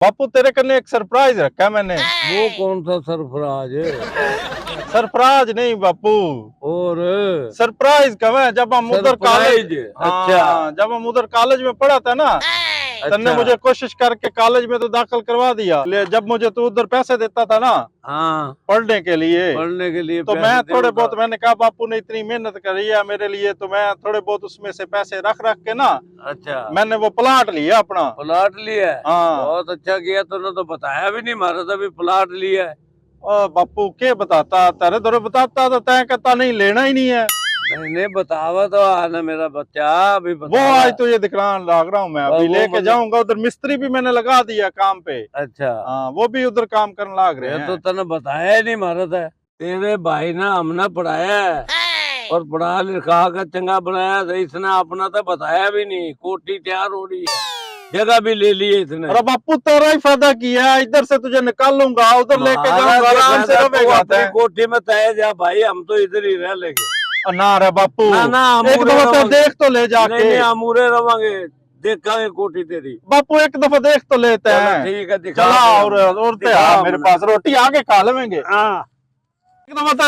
बापू तेरे कन्ने एक सरप्राइज रखा है मैंने। वो कौन सा सरफराज है? सरप्राइज नहीं बापू, और सरप्राइज कब है, जब हम उधर कॉलेज, अच्छा जब हम उधर कॉलेज में पढ़ा था ना, तन्ने मुझे कोशिश करके कॉलेज में तो दाखिल करवा दिया। जब मुझे तू उधर पैसे देता था ना, हाँ, पढ़ने के लिए तो मैं थोड़े बहुत, मैंने कहा बापू ने इतनी मेहनत करी है मेरे लिए, तो मैं थोड़े बहुत उसमें से पैसे रख रख के ना, अच्छा मैंने वो प्लाट लिया अपना। प्लाट लिया है? हाँ बहुत अच्छा किया, तूने तो बताया भी नहीं, मारा था भी प्लाट लिया है। बापू के बताता, तेरे दौरे बताता तो तय कहता नहीं लेना ही नहीं है। नहीं बतावा तो आना मेरा बच्चा, अभी वो आज तो ये दिखाने लग रहा हूँ मैं, अभी लेके जाऊंगा उधर। मिस्त्री भी मैंने लगा दिया काम पे। अच्छा हाँ वो भी उधर काम करने लग रहे हैं। तो तने बताया ही नहीं मारा था। तेरे भाई ने हमने पढ़ाया है और पढ़ा लिखा कर चंगा बनाया था, इसने अपना तो बताया भी नहीं। कोठी तैयार हो रही है, जगह भी ले ली है इसने। अरे बापू तेरा ही फायदा किया, इधर से तुझे निकाल लूंगा, उधर लेके जाऊंगा, आराम से रहेगा। कोठी में तय जा भाई, हम तो इधर ही रह लेंगे। ना रे बापू, ना एक दफा तो देख तो ले जाके। नहीं अमूरे रवांगे, देखा कोठी तेरी। बापू एक दफा देख तो लेते हैं। ठीक है दिखा। चला और मेरे पास रोटी आगे खा लेंगे।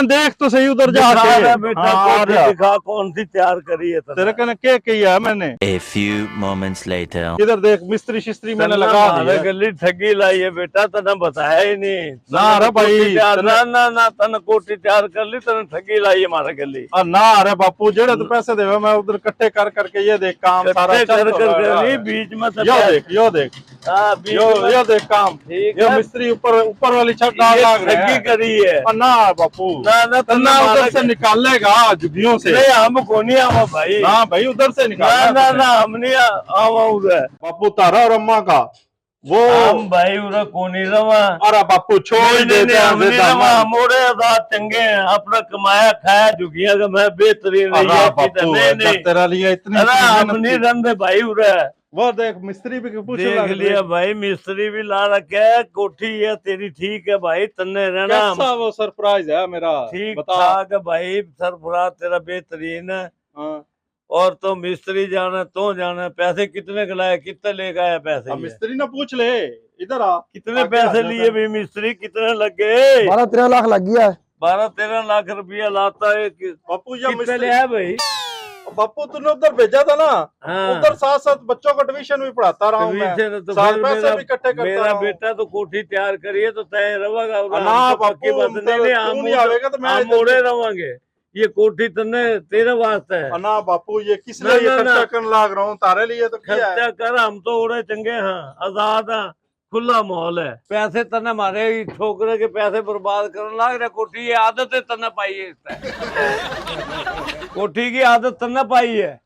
देख तो सही उधर जाके बेटा, दिखा कौन सी तैयार करी है तेरे कने क्या किया है मैंने। A few moments later. इधर देख मिस्त्री शिस्त्री मैंने लगा दी। गली ठगी लाई है बेटा, तने बताया ही नहीं। ना रे भाई, ना तने कोठी तैयार कर ली, तने ठगी लाई है हमारे गली। ना रे बापू, जेड़े तो पैसे देवे मैं उधर इकट्ठे कर करके ये देख काम सारा कर बीच में यो देख काम। ये मिस्त्री ऊपर वाली छत ठगी करी है। ना बापू, ना उधर से निकालेगा झुग्गियों से। नहीं हम को नहीं आवा भाई। ना भाई उधर से निकाल। ना हम नहीं आवा उधर। बापू तारा और अम्मा का वो हम भाई उधर को नहीं रवा। अरे बापू छोड़ देते हैं, मोड़े दांत चंगे हैं, अपना कमाया खाया झुग्गियां का मैं बेहतरीन नहीं तेरा लिए इतनी हम नहीं रंधे भाई उधर। वो देख मिस्त्री भी पूछ देख लिया भाई, मिस्त्री भी ला रखा है। कोठी है तेरी ठीक है भाई, तन्ने रहना। कैसा वो सरप्राइज है मेरा? ठीक ठाक है भाई, सरप्राइज तेरा बेहतरीन है। और तो मिस्त्री जाना तो जाना। पैसे कितने खिलाए, कितने लेके आया पैसे? मिस्त्री ने पूछ ले, इधर आ। कितने पैसे लिए भी मिस्त्री, कितने लगे? 12-13 लाख लग गया है। 12-13 लाख रुपया लाता है बापू। कितने ले है भाई? बापू तूने उधर भेजा था ना, हाँ। उधर साथ साथ बच्चों को ट्यूशन भी पढ़ाता रहा हूँ मैं, तो साथ पैसे भी इकट्ठे करता मेरा बेटा तो कोठी तैयार करिए तो तय रहेगा। ना बापू, नहीं आवेगा तो मैं मोड़े रवांगे। ये कोठी तन्ने तेरे वास्ते है ना बापू। ये किस लिए खर्चा करने लाग रहा हूँ? तारे लिए तो खर्चा कर, हम तो उड़े चंगे हाँ, आजाद हाँ, खुला माहौल है। पैसे तन्ने मारे छोकरे के पैसे बर्बाद करने लाग रहे। कोठी ये आदत है तन्ने पाई है, कोठी की आदत तन्ने पाई है।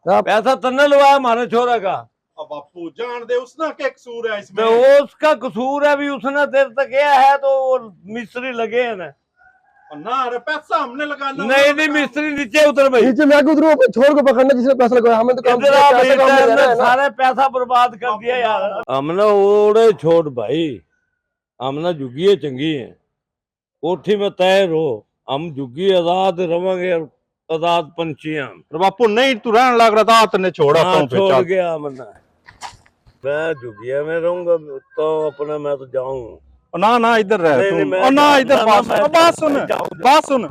पैसा तन्ने लवाया हमारे छोरा का। बापू जान दे, उसने क्या कसूर है इसमें? तो उसका कसूर है भी, उसने देर तक किया है तो वो मिस्त्री लगे है ना। ना अरे पैसा हमने लगाना। नहीं मिस्त्री नीचे उतर भाई। नीचे मैं उतरू, छोड़ को पकड़ना जिसने पैसा लगाया। हमें तो काम सारे पैसा बर्बाद कर दिया यार। हमने ओड़े छोड़ भाई, हमने झुग्गी चंगी है। कोठी में तय रहो, हम झुग्गी आजाद रवांगे, आजाद पंछी हम। बापू नहीं तू रहने लग रहा था, तने छोड़ा छोड़ गया हमने। मैं झुग्गिया में रहूंगा तो अपना, मैं तो जाऊंगा। ना इधर रह तू। ना इधर बात सुन।